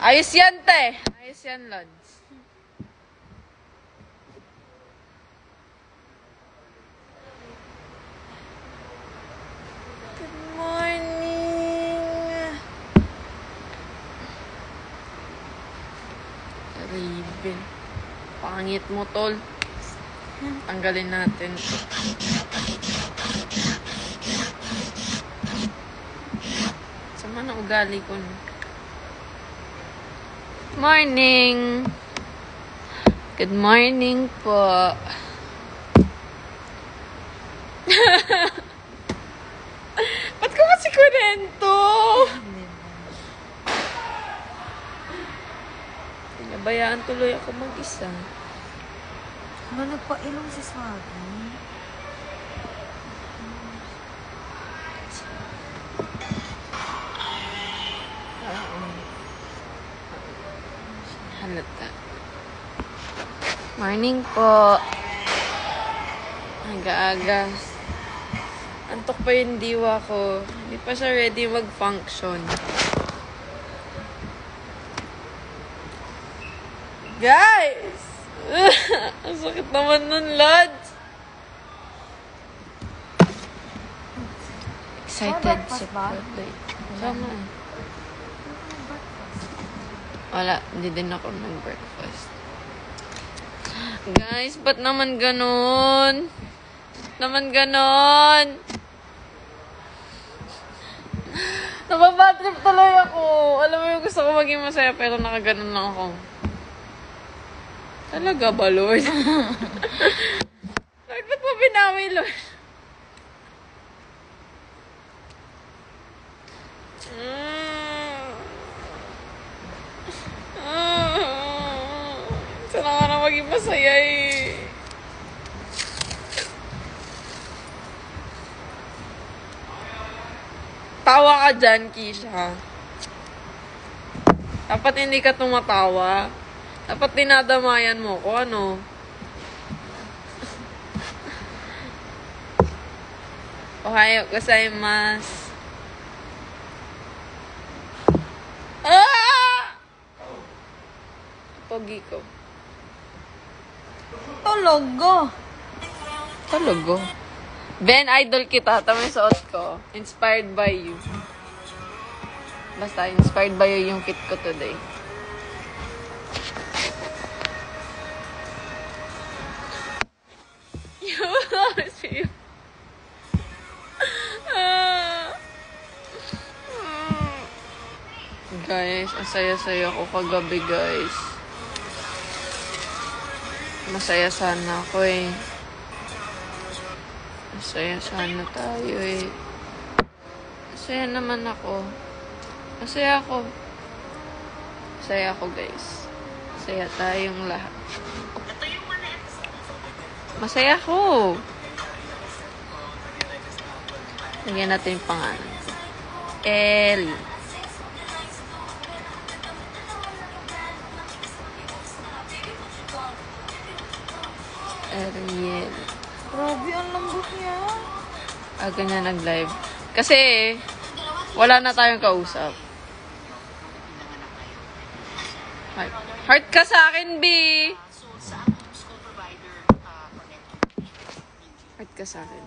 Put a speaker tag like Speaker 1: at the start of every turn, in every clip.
Speaker 1: Ayos yan, te. Ayos yan, Lods. Good morning. Ribbon. Pangit mo, tol. Tanggalin natin. Sama na ugali ko. Morning. Good morning po. Ba't ka kasi kunento? Pinabayaan tuloy ako mag-isa.
Speaker 2: Ano, nagpa-ilong si Swaggy?
Speaker 1: Halata. Morning po. Aga-aga. Antok pa yung diwa ko. Hindi pa siya ready mag-function. Guys! Ang sakit naman nun, lads. Excited sa birthday. Sama. Wala, hindi din ako nag-breakfast. Guys, ba't naman ganon? Naman ganon? Nababatrip tuloy ako. Alam mo yung gusto ko maging masaya pero nakaganon lang ako. Talaga ba, Lord? Lord, ba't mo binawi, Lord? Sana nga na maging masaya eh. Tawa ka dyan, Kisha. Dapat hindi ka tumatawa. Dapat dinadamayan mo ko, ano? Ohayo gozaimasu. Ah! Pogi ko.
Speaker 2: Tologo.
Speaker 1: Talago. Ben, idol kita. Tama yung suot ko. Inspired by you. Basta, inspired by you yung kit ko today. See you. Guys, ang saya-saya ko kagabi, guys. Masaya sana ako eh. Masaya sana tayo eh. Masaya naman ako. Masaya ako. Masaya ako, guys. Masaya tayong lahat. Masaya ako. Lagyan natin yung pangalan. Ellie. Ariel.
Speaker 2: Grabe, ang lambot niya.
Speaker 1: Ganyan nag-live. Kasi, wala na tayong kausap. Heart ka sa akin, B! Heart ka sa akin.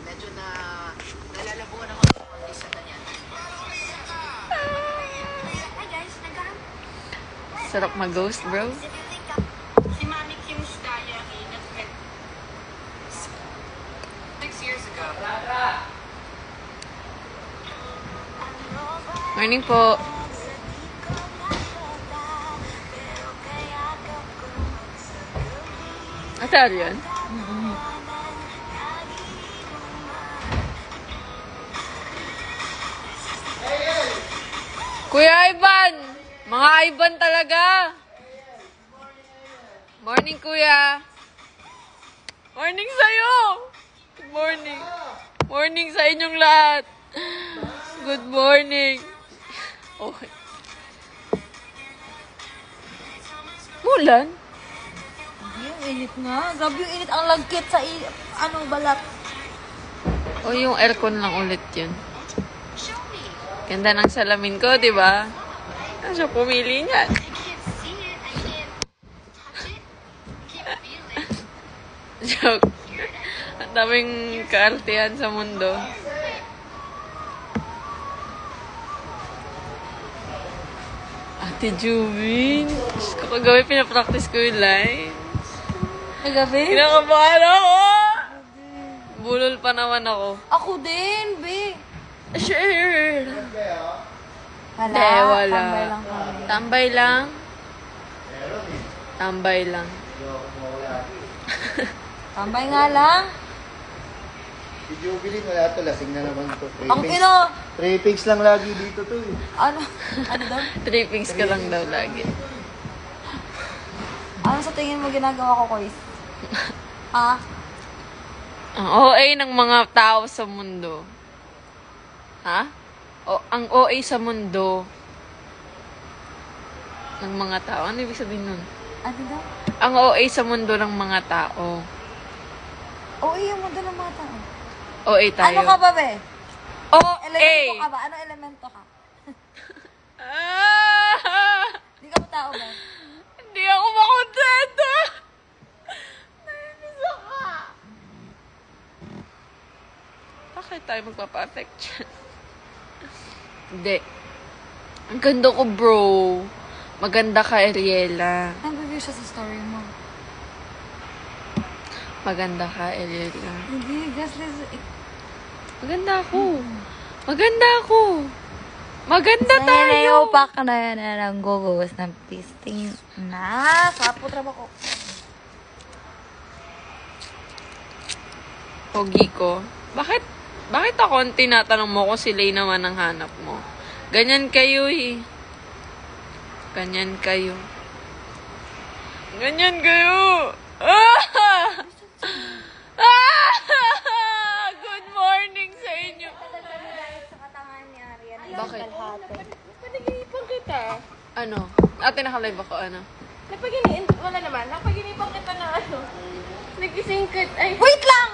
Speaker 3: Medyo na nalala ko naman ako isa na yan. Hi guys,
Speaker 1: Sarap mag-ghost, bro.
Speaker 3: si Mami Kim's Diary nag-met 6 years ago.
Speaker 1: Morning po. Ate yun? Kuya Ivan! Mga Ivan talaga! Morning, Kuya! Morning sa'yo! Good morning! Morning sa inyong lahat! Good morning! Okay. Mulan?
Speaker 2: Yung init nga. Grabe yung init. Ang lagkit sa balat.
Speaker 1: O yung aircon lang ulit yun. Ganda ng salamin ko, di ba? Ano siya pumili niyan? Joke. Ang daming kaartihan sa mundo. Ate Jubin. Diyos ko, kagabi pinapractice ko yung lines.
Speaker 2: Kagabi?
Speaker 1: Kinakabahan ako! Bulol pa naman ako.
Speaker 2: Ako din, be.
Speaker 1: Sure!
Speaker 2: Wala.
Speaker 1: Hindi, wala.
Speaker 2: Tambay lang kami.
Speaker 1: Tambay lang? Tambay lang.
Speaker 2: Tambay nga lang.
Speaker 4: Si Jubilin, wala to. Lasing na naman to.
Speaker 2: Ang ino.
Speaker 4: 3 pigs lang lagi dito to eh.
Speaker 2: Ano? Ano daw?
Speaker 1: Trippings ka lang daw lagi.
Speaker 2: Ano sa tingin mo ginagawa ko, Kois? Ha?
Speaker 1: Ang OA ng mga tao sa mundo. Ha? O, ang OA sa mundo ng mga tao. Ano ibig sabihin nun?
Speaker 2: Ano daw?
Speaker 1: Ang OA sa mundo ng mga tao.
Speaker 2: Oo, yung mundo ng mga tao.
Speaker 1: OA tayo.
Speaker 2: Ano ka ba, be?
Speaker 1: OA!
Speaker 2: Elemento ka ba? Ano elemento ka?
Speaker 1: Ah!
Speaker 2: Hindi ka ba tao ba?
Speaker 1: Hindi ako makontento! Nainis ako! Bakit tayo magpapa-affect dyan? Hindi. Ang ganda ko, bro. Maganda ka, Ariela.
Speaker 2: Nag-review siya sa story mo.
Speaker 1: Maganda ka, Ariela.
Speaker 2: Hindi, gaslight.
Speaker 1: Maganda ako. Maganda ako. Maganda tayo.
Speaker 2: Pak na yan ang gugos ng pisting na. Sapo trabaho ko.
Speaker 1: Pogi ko. Bakit ako ang tinatanong mo kung si Lay naman ang hanap mo? Ganyan kayo eh. Ganyan kayo. Ganyan kayo. Ah! Ah! Good morning sa inyo. Bakit?
Speaker 3: Panaginipan kita.
Speaker 1: Ano? Ate, naka-live ako, ano?
Speaker 3: Wala naman. Napaginipan kita na ano. Nagising ka. Ay,
Speaker 2: Wait lang!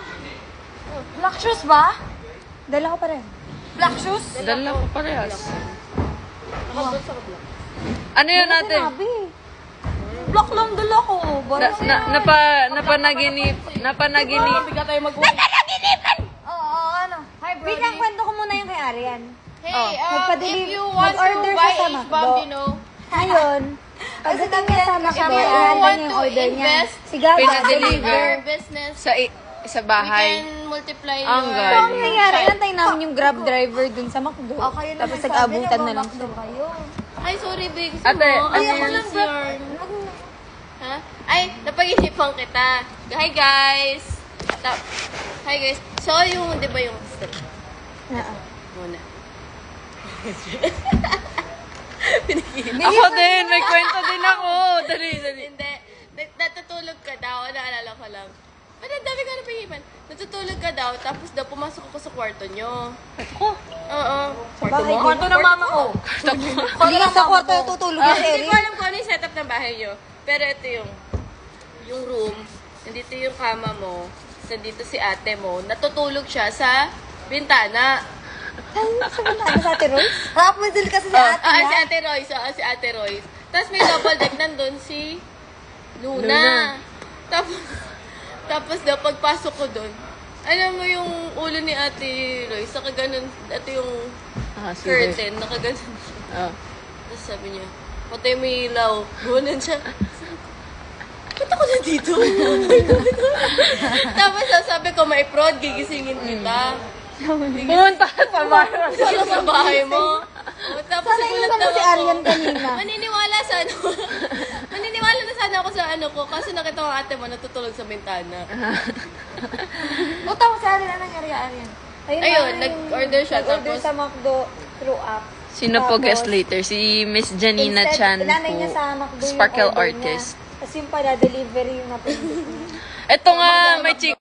Speaker 2: Black shoes ba? Dala ko pa rin. Black shoes?
Speaker 1: Dala ko parehas. Ano yun natin?
Speaker 2: Black lang dala ko.
Speaker 1: Napanaginip.
Speaker 3: bigla tayo mag-uwi.
Speaker 2: Oo, ano? Hi, bro. Wait lang, kwento ko muna yung kay Arian.
Speaker 3: Hey,
Speaker 1: Oh.
Speaker 3: if
Speaker 2: Nagpa-deliver-
Speaker 3: you want to
Speaker 2: mag-order
Speaker 3: buy
Speaker 2: siya sa
Speaker 3: H-bomb,
Speaker 2: McDo.
Speaker 3: you know,
Speaker 2: Ngayon, pagdating niya sa McDo,
Speaker 3: you
Speaker 2: ihanda
Speaker 3: want
Speaker 2: niya yung
Speaker 3: to
Speaker 2: order niya.
Speaker 3: invest
Speaker 2: Si Gaga,
Speaker 1: Pinadeliver.
Speaker 3: our business,
Speaker 1: Sa
Speaker 3: we
Speaker 1: bahay.
Speaker 3: can multiply
Speaker 1: Ang
Speaker 3: your...
Speaker 1: galing.
Speaker 2: So, ang nangyari, inantay namin yung Grab driver dun sa McDo. Okay, tapos nag-abutan na lang sila.
Speaker 3: Ay, sorry, Big.
Speaker 1: Ate,
Speaker 3: Ano
Speaker 1: ano
Speaker 3: yan,
Speaker 1: yan?
Speaker 3: sir? Ha? Ay, napag-isipan kita. Hi, guys. Hi, guys. So, yung, di ba yung step? Muna.
Speaker 1: Ako din, may kwento din ako. Dali.
Speaker 3: Hindi. Natutulog ka daw. Naalala ko lang. Ba't ang dami ko na pag-ipan? Natutulog ka daw, tapos daw pumasok ako sa kwarto nyo.
Speaker 1: Ako?
Speaker 3: Oo. Kwarto mo?
Speaker 2: Kwarto ng mama ko. Hindi nga sa kwarto tutulog yung
Speaker 3: Hindi
Speaker 2: Eric.
Speaker 3: ko alam kung ano yung setup ng bahay nyo. Pero ito yung room. Nandito yung kama mo. Nandito si ate mo. Natutulog siya sa bintana.
Speaker 2: Ano sa Ate Royce? Rapunzel kasi si ate
Speaker 3: Si
Speaker 2: niya.
Speaker 3: Ate Royce. Si Ate Royce. Tapos may double deck nandun si
Speaker 1: Luna.
Speaker 3: Luna. Tapos daw pagpasok ko doon, alam mo yung ulo ni Ate Royce, nakaganon, ito yung
Speaker 1: Sige.
Speaker 3: curtain, nakaganon.
Speaker 1: Oh.
Speaker 3: Tapos sabi niya, patay mo yung ilaw. Gumanon siya. Ba't ako nandito? Tapos sabi ko, may prod, gigisingin kita.
Speaker 1: Pumunta ka sa bahay.
Speaker 3: Sino sa bahay mo? Tapos
Speaker 2: Sana
Speaker 3: gulat
Speaker 2: inuman mo
Speaker 3: daw
Speaker 2: si
Speaker 3: ako.
Speaker 2: Arian kanina.
Speaker 3: Maniniwala sana ako sa ano ko, kasi nakita ko ang ate mo natutulog sa bintana.
Speaker 2: Buta ko si Arian, ano nangyari Arian?
Speaker 3: Ayun, nag-order siya,
Speaker 2: Nag-order
Speaker 3: tapos-
Speaker 2: sa McDo through app.
Speaker 1: Sino po
Speaker 2: Tapos,
Speaker 1: guest later? Si Miss Janina Chan
Speaker 2: inanay niya sa
Speaker 1: po.
Speaker 2: McDo yung
Speaker 1: Sparkle
Speaker 2: order
Speaker 1: artist.
Speaker 2: niya. Tapos yung pala, delivery yung napindot niya.
Speaker 1: Ito nga, may chick.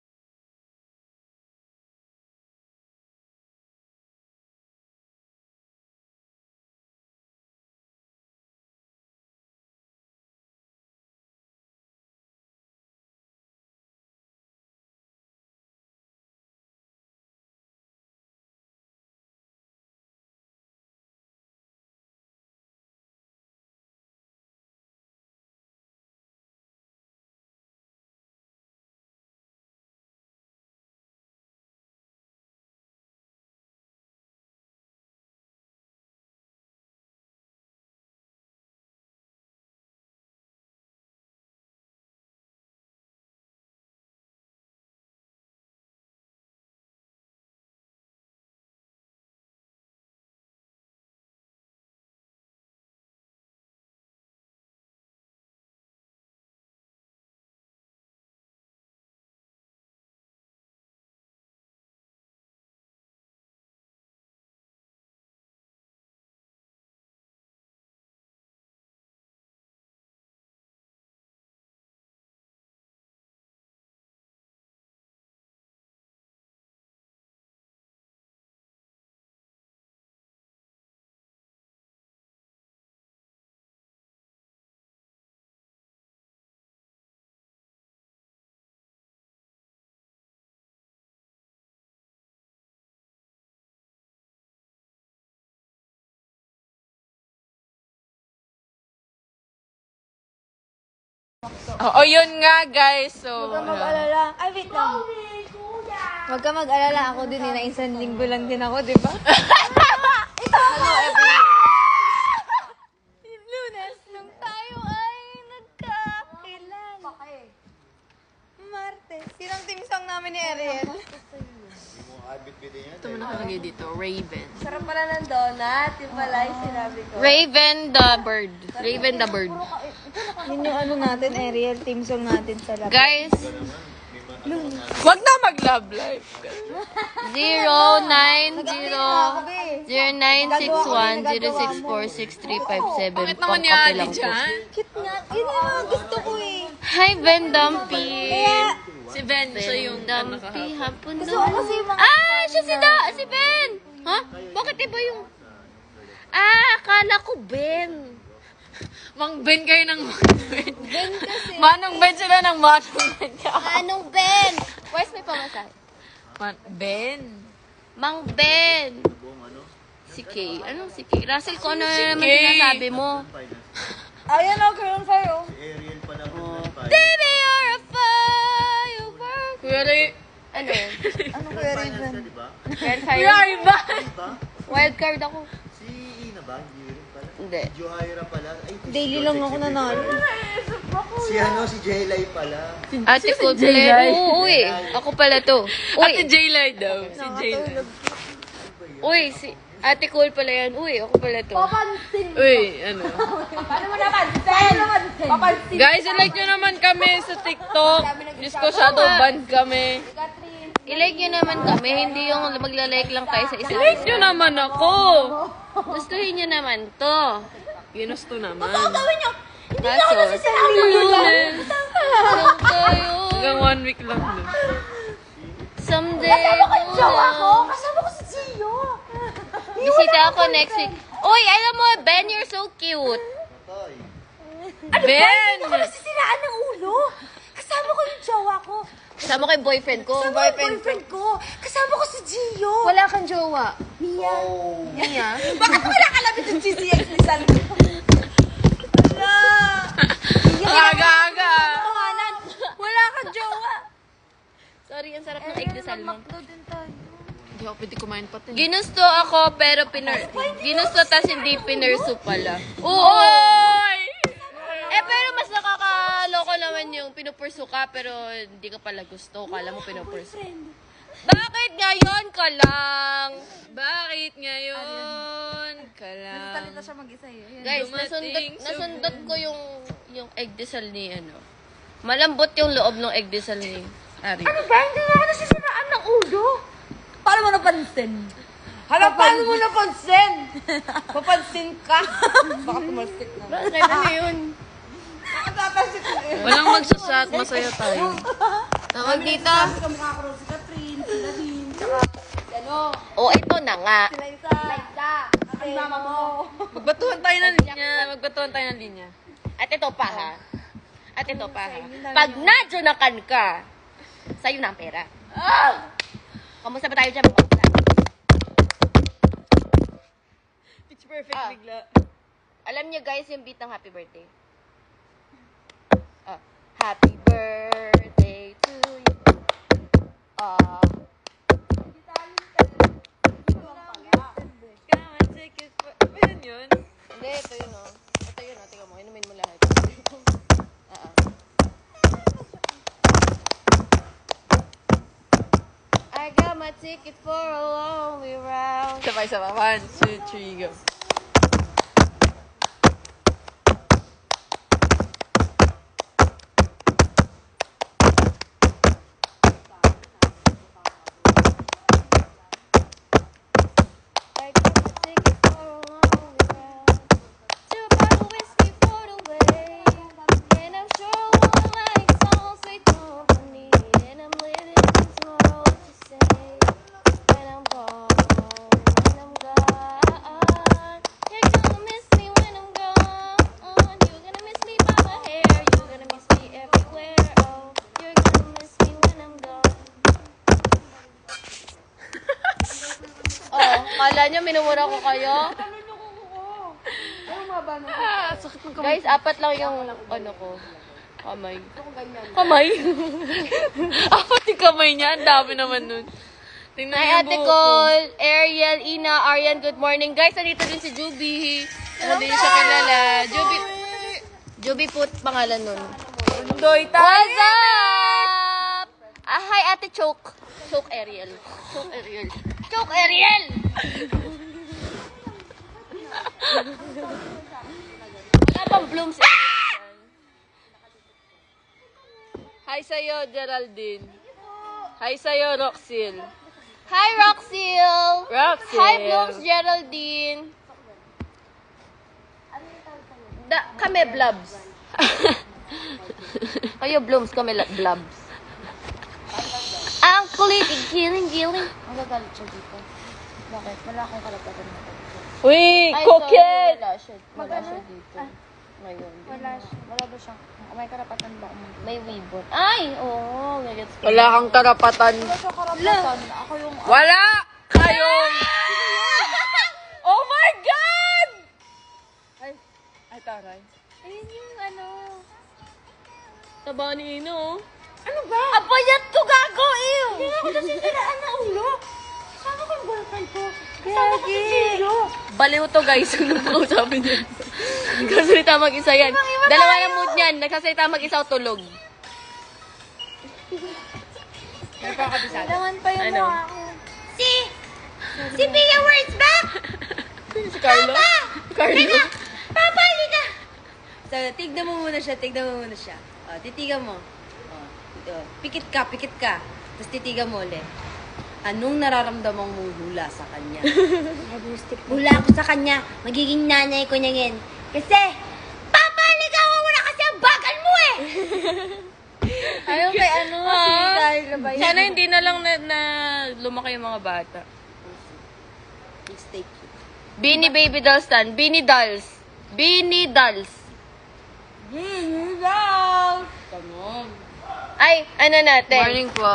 Speaker 1: Oh, yun nga, guys. So,
Speaker 2: Huwag ka mag-alala. Ay, wait lang. Huwag ka mag-alala. Ako din, na isang linggo lang din ako, di ba?
Speaker 3: Hello, everyone.
Speaker 2: Lunes, nung tayo ay nagkakailan. Martes. Yun ang team song namin ni Ariel.
Speaker 1: ito mo nakalagay dito, Raven.
Speaker 3: Sarap pala ng donut. Yung pala yung sinabi ko.
Speaker 1: Raven the bird. Raven the bird.
Speaker 2: Yun yung ano natin, Ariel. Team song natin sa lab.
Speaker 1: Guys, wag na mag-love life.
Speaker 3: 0960-0961-064-6357.
Speaker 1: Bakit naman ni Ate
Speaker 3: lang po.
Speaker 1: dyan?
Speaker 2: Cute nga. Yun yung mga gusto ko eh.
Speaker 1: Hi, Ben Dumpy.
Speaker 2: Kaya,
Speaker 1: Si Ben, siya yung
Speaker 3: Dumpy, hapon
Speaker 2: gusto ko kasi yung mga...
Speaker 3: Siya si Ben! Ha? Bakit iba yung... akala ko Ben.
Speaker 1: Mang Ben kayo ng Mang Ben.
Speaker 3: Ben kasi.
Speaker 1: Manong Ben sila ng Manong Ben.
Speaker 3: Anong Ben? Where's my pamasahe?
Speaker 1: Ben.
Speaker 3: Mang Ben. Si Kay. Anong si Kay? Russell, kung ano naman
Speaker 1: Kay.
Speaker 3: sinasabi mo?
Speaker 2: Ayan o, girl on fire o.
Speaker 3: Baby, you're a firework.
Speaker 1: Kuya Ray.
Speaker 3: Ano?
Speaker 2: Ano Kuya Raven?
Speaker 3: Wild
Speaker 1: Kuya
Speaker 3: card?
Speaker 1: Ivan.
Speaker 3: Wild card ako.
Speaker 4: Si Ina ba? Hindi rin pala.
Speaker 3: Hindi.
Speaker 4: Johaira pala. Ay,
Speaker 2: Daily lang ako nanalo.
Speaker 4: si Jelay pala.
Speaker 3: Ate Coldplay. Oo, uy. Ako pala to.
Speaker 1: Ate
Speaker 3: Uy,
Speaker 1: Jaylay daw. Si Jaylay.
Speaker 3: uy, si Ate Cole pala yan. Uy, ako pala to.
Speaker 1: Uy, ano.
Speaker 2: Paano mo napansin? Papansin.
Speaker 1: Guys, like nyo naman kami sa TikTok. Diyos ko, shadow ban kami.
Speaker 3: I-like nyo naman kami. Hindi yung magla-like lang kayo sa isa't
Speaker 1: Like
Speaker 3: isa.
Speaker 1: nyo naman ako.
Speaker 3: Gustuhin nyo naman to.
Speaker 1: Ginusto naman.
Speaker 2: Gawin niyo.
Speaker 3: Kaso,
Speaker 1: Lunes.
Speaker 3: lang tayo.
Speaker 1: Hanggang 1 week lang nun.
Speaker 3: Someday,
Speaker 2: Jowa ko. Kasama ko si Gio.
Speaker 3: bisita ako next week. Uy, alam mo, Ben, you're so cute.
Speaker 1: Ben!
Speaker 2: Ako nasisiraan ng ulo. Kasama ko yung jowa ko.
Speaker 3: Kasama ko yung boyfriend ko.
Speaker 2: Kasama ko yung boyfriend ko. Kasama ko si Gio.
Speaker 3: Wala kang jowa.
Speaker 2: Mia.
Speaker 3: Mia?
Speaker 2: Bakit wala ka labit yung GCX ni San?
Speaker 1: Aga-aga.
Speaker 2: Wala kang jowa.
Speaker 3: Sorry, ang sarap ng egg de salmon.
Speaker 1: Hindi ako pwede kumain pati.
Speaker 3: Ginusto ako, pero ginusto tas hindi pinursu pala.
Speaker 1: Oy!
Speaker 3: Pero mas nakakaloko naman yung pinupursu ka, pero hindi ka pala gusto. Kala mo pinupursu. Bakit ngayon ka lang?
Speaker 1: Bakit ngayon ka lang?
Speaker 2: Talita siya mag-isa eh.
Speaker 3: Guys,
Speaker 1: Dumating
Speaker 3: nasundot ko yung egg desal ni ano. Malambot yung loob ng egg desal ni Ari.
Speaker 2: Ano ba? Hindi na ako nasisiraan ng ulo. Paano mo napansin? Hala, paano mo napansin? Papansin ka. Baka pumalsik na.
Speaker 3: Bakit ano yun?
Speaker 2: Nakatapansin ko eh.
Speaker 1: Walang magsasat, masaya tayo.
Speaker 3: Tawag dito.
Speaker 2: Kamukha ko si Catherine, si Nadine, tsaka ano,
Speaker 3: O, ito na nga.
Speaker 2: sila isa. Ang mama mo.
Speaker 1: Magbatuhan tayo ng linya. Magbatuhan tayo ng linya.
Speaker 3: At ito pa ha. Pag nadyonakan ka, sa'yo na ang pera. Kamusta ba tayo dyan?
Speaker 1: Pitch perfect
Speaker 3: Ah.
Speaker 1: bigla.
Speaker 3: Alam niyo guys yung beat ng happy birthday. Happy birthday to you.
Speaker 1: Come on, take it for... Ba yun yun?
Speaker 3: Hindi, ito yun o. Ito yun o. Tingnan mo, inumin mo lahat. I got my ticket for a long way round.
Speaker 1: Sabay-sabay. 1, 2, 3, go.
Speaker 3: I got my ticket for a long way round. To a bottle whiskey for the way. And I'm sure I won't like some sweet company. And I'm living tomorrow, what you say. When I'm gone, when I'm gone. You're gonna miss me when I'm gone. You're gonna miss me by my hair. You're gonna miss me everywhere. Oh, you're gonna miss me when I'm gone. Oh, kala nyo minumura ko kayo?
Speaker 1: Ah, sakit ng kamay.
Speaker 3: Guys, 4 lang yung ano ko.
Speaker 1: Kamay. Kamay? Pati kamay niya. Ang dami naman nun. Tingnan
Speaker 3: Hi,
Speaker 1: yung
Speaker 3: Ate
Speaker 1: buhok ko.
Speaker 3: Cole, Ariel, Ina, Arian, good morning. Guys, nandito din si Juby. Hindi siya kilala. Juby po pangalan nun.
Speaker 1: Undoy tayo.
Speaker 3: What's up? Hi, Ate Choke. Choke Ariel.
Speaker 1: Choke Ariel.
Speaker 3: Choke Ariel! Wala pang blooms Ariel.
Speaker 1: Hi sa'yo, Geraldine. Hi sa'yo, Roxil.
Speaker 3: Hi, Roxil.
Speaker 1: Roxil.
Speaker 3: Hi, Blooms Geraldine. Kami, Blobs. Kayo, Blooms, kami, Blobs. Ang kulit, giling. Ang gagalit siya dito. Bakit? Wala akong kalapatan na ito.
Speaker 1: Uy,
Speaker 3: Ay,
Speaker 1: coquette!
Speaker 3: sorry, wala siya dito. Ngayon. Wala ba siyang, may karapatan ba? May weebon. Ay, oo, gets ko.
Speaker 1: Wala kang karapatan.
Speaker 2: Ako yung...
Speaker 1: Wala kayong... Oh my God! Ay, taray.
Speaker 3: Ayun yung ano.
Speaker 1: Taba ni Ino.
Speaker 2: Ano ba?
Speaker 3: Apayat ko, gago, ew!
Speaker 2: Hindi nga ako nasisiraan na ulo. Kasama ko yung boyfriend ko. Kasama ko si Zero.
Speaker 1: Baliw to guys, kung kausapin niya.
Speaker 3: Nagsasalita mag-isa yan. Dalawa na mood niyan. Nagsasalita mag-isa o tulog.
Speaker 1: May pakabisado.
Speaker 2: Laman pa yung
Speaker 1: Ano?
Speaker 2: mukha ko. Si Pia Words back!
Speaker 1: Si Carlo? Carlo?
Speaker 2: Papa, halika! So, tignan mo muna siya. O, titigan mo. O, ito. Pikit ka. Tapos titigan mo ulit. Anong nararamdaman mong hula sa kanya? Hula ako sa kanya. Magiging nanay ko niya ngayon. Kasi, Papa, ligawan mo na kasi ang bagal mo eh! Ayaw kay ano, si Carla ba yun?
Speaker 1: Sana hindi na lang na lumaki yung mga bata.
Speaker 2: Mistake.
Speaker 3: Beanie Baby Dolls tan. Beanie Dolls. Beanie Dolls.
Speaker 2: Come on.
Speaker 3: Ay, ano natin?
Speaker 1: Morning po.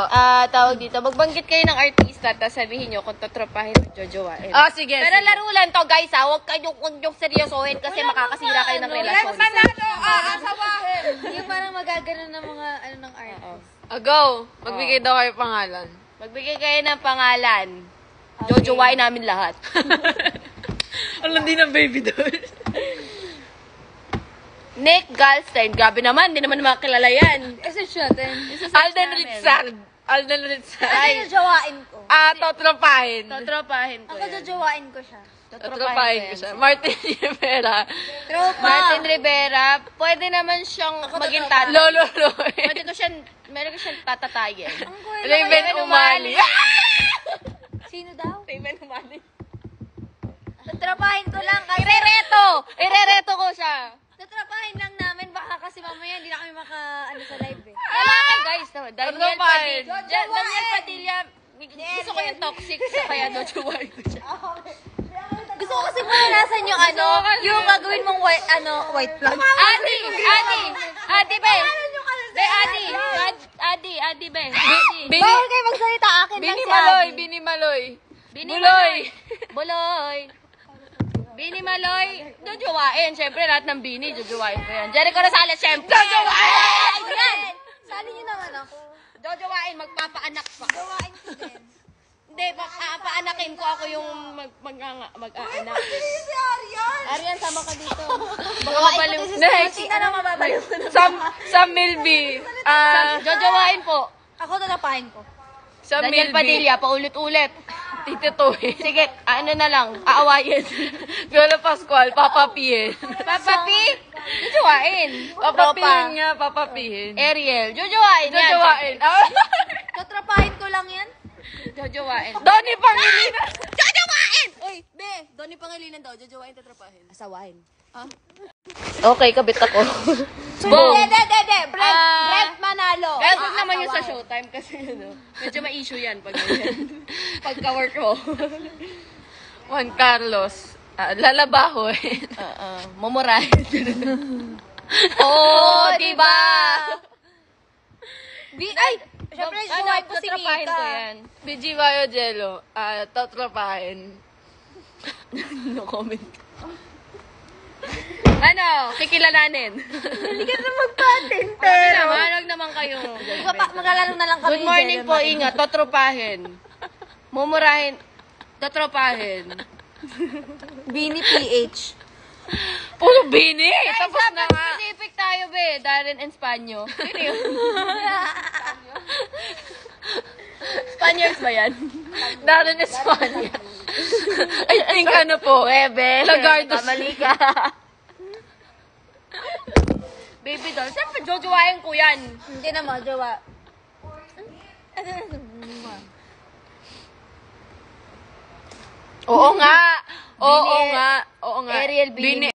Speaker 3: Tawag dito. Magbanggit kayo ng artista, tapos sabihin nyo kung totropahin o jojowain.
Speaker 1: Ah, sige.
Speaker 3: Pero
Speaker 1: sige.
Speaker 3: laro lang to, guys, ha? Huwag kayong seryosohin kasi makakasira kayo ng relasyon.
Speaker 2: Asawahin! Yung parang magagano ng mga, ano, ng artist.
Speaker 1: Go. Magbigay daw kayo pangalan.
Speaker 3: Magbigay kayo ng pangalan. Jojowain namin lahat.
Speaker 1: Alam din ng baby doll.
Speaker 3: Nick Galstein. Grabe naman, hindi naman makilala yan.
Speaker 2: Essence natin.
Speaker 1: Alden Ritzard.
Speaker 2: Ay, jojowain ko.
Speaker 1: Totropahin.
Speaker 3: Totropahin ko
Speaker 2: Ako
Speaker 3: yan.
Speaker 2: jojowain ko siya.
Speaker 1: Totropahin ko siya. Martin Rivera.
Speaker 2: Tropa!
Speaker 3: Martin Rivera, pwede naman siyang maging tatay.
Speaker 1: Lolo
Speaker 3: Pwede ko siyang tatatayin.
Speaker 1: Raven Umali.
Speaker 2: Sino daw?
Speaker 3: Raven Umali.
Speaker 2: Tatrapahin ko lang kasi.
Speaker 3: Irereto ko siya.
Speaker 2: Tatrapahin lang namin. Baka kasi mamaya hindi na kami ano sa live eh.
Speaker 3: Wala guys. Daniel
Speaker 1: Totropahin.
Speaker 3: Padilla. Daniel Padilla. Gusto ko yung toxic sa kaya jojowain ko siya.
Speaker 2: Gusto ko kasi maranasan yung yung gagawin mong white flag.
Speaker 3: Adi be. Adi be.
Speaker 2: Bawal kayo magsalita akin lang si Adi.
Speaker 1: Bini Maloy.
Speaker 3: Buloy. Bini Maloy. Jojowain. Siyempre, lahat ng Bini, jojowain ko yan. Jericho Rosales, siyempre.
Speaker 2: Jojowain! Yan! Sali niyo naman ako.
Speaker 3: Jojowain, magpapaanak pa.
Speaker 2: Jojowain ko din.
Speaker 3: Hindi, paanakin ko ako yung mag-aanak.
Speaker 2: Si Arian!
Speaker 3: Arian, sama ka dito.
Speaker 2: Baka mabaliw.
Speaker 1: Next.
Speaker 2: Sino na mababaliw?
Speaker 1: Sam Milby.
Speaker 3: Jojowain po.
Speaker 2: Ako tatrapahin ko.
Speaker 1: Sam
Speaker 3: Daniel
Speaker 1: Milby.
Speaker 3: Padilla, paulit-ulit.
Speaker 1: Tito Toy.
Speaker 3: Sige, ano na lang, aawayin.
Speaker 1: Viola Pascual. Papapihin.
Speaker 3: Papapi, jojowain.
Speaker 1: Papapihin nga. Papapihin.
Speaker 3: Ariel, jojowain yan.
Speaker 1: Jojowain.
Speaker 2: Tatrapahin ko lang yan.
Speaker 3: Jojowain.
Speaker 1: Donnie Pangilinan.
Speaker 3: Jojowain! Uy, be, Donnie Pangilinan daw, jojowain tatrapahin.
Speaker 2: Asawahin.
Speaker 3: Okay, kabit ako.
Speaker 2: Boom! Brent Manalo.
Speaker 3: Guys, huwag naman yun sa showtime kasi medyo ma-issue yan pag ganyan. Pagka-work ko.
Speaker 1: Juan Carlos. Lalabahoy.
Speaker 3: Momoray. Oh, diba?
Speaker 2: Ay! Siyempre, jojowain ko si
Speaker 3: tatrapahin ko
Speaker 2: Mika.
Speaker 3: yan.
Speaker 1: BG Bayo Jello. Totropahin.
Speaker 3: No comment.
Speaker 2: Ano? Kikilalanin.
Speaker 3: Hindi ka na magpatin,
Speaker 2: Okay naman, huwag naman kayo.
Speaker 3: Maglalaro na lang kami.
Speaker 2: Good morning po, ingat. Totropahin. Mumurahin. Totropahin.
Speaker 3: Bini PH.
Speaker 1: Puro bini! Tapos
Speaker 2: Tapos
Speaker 1: na nga.
Speaker 2: Pacific tayo, be. Darren and Spanyo. Sino yun? Spaniards ba yan?
Speaker 1: Darren Espanya. I think ano po,
Speaker 3: Bebe.
Speaker 1: Lagardos.
Speaker 3: Kamali ka.
Speaker 2: Baby doll. Siyempre, jojowain ko yan.
Speaker 3: Hindi na mo, jowa.
Speaker 1: Oo nga. Oo
Speaker 3: Bini-
Speaker 1: nga. Oo nga.
Speaker 3: Ariel Bini.
Speaker 1: Bini